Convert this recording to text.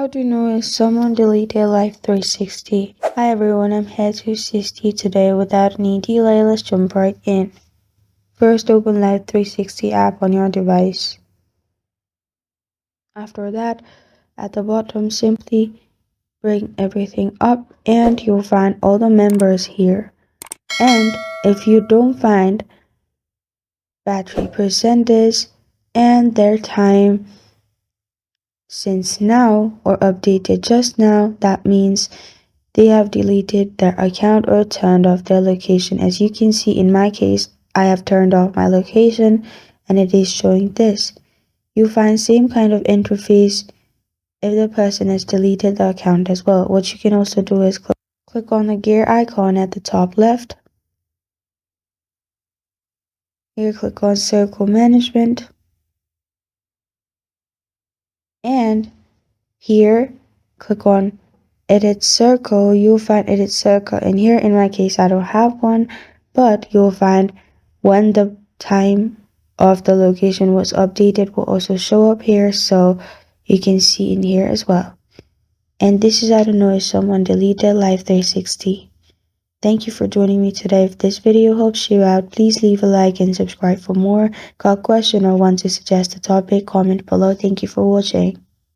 How to know if someone deleted Life360? Hi everyone, I'm Life360 today. Without any delay, let's jump right in. First, open Life360 app on your device. After that, at the bottom, simply bring everything up and you'll find all the members here. And if you don't find battery percentage and their time since now or updated just now, that means they have deleted their account or turned off their location. As you can see in my case, I have turned off my location and it is showing this. You find same kind of interface if the person has deleted the account as well. What you can also do is click on the gear icon at the top left. Here click on circle management. And here click on edit circle. You'll find edit circle, and here in my case I don't have one, but you'll find when the time of the location was updated will also show up here, so you can see in here as well. And this is how to know if someone deleted Life360. Thank you for joining me today. If this video helps you out, please leave a like and subscribe for more. Got a question or want to suggest a topic, comment below. Thank you for watching.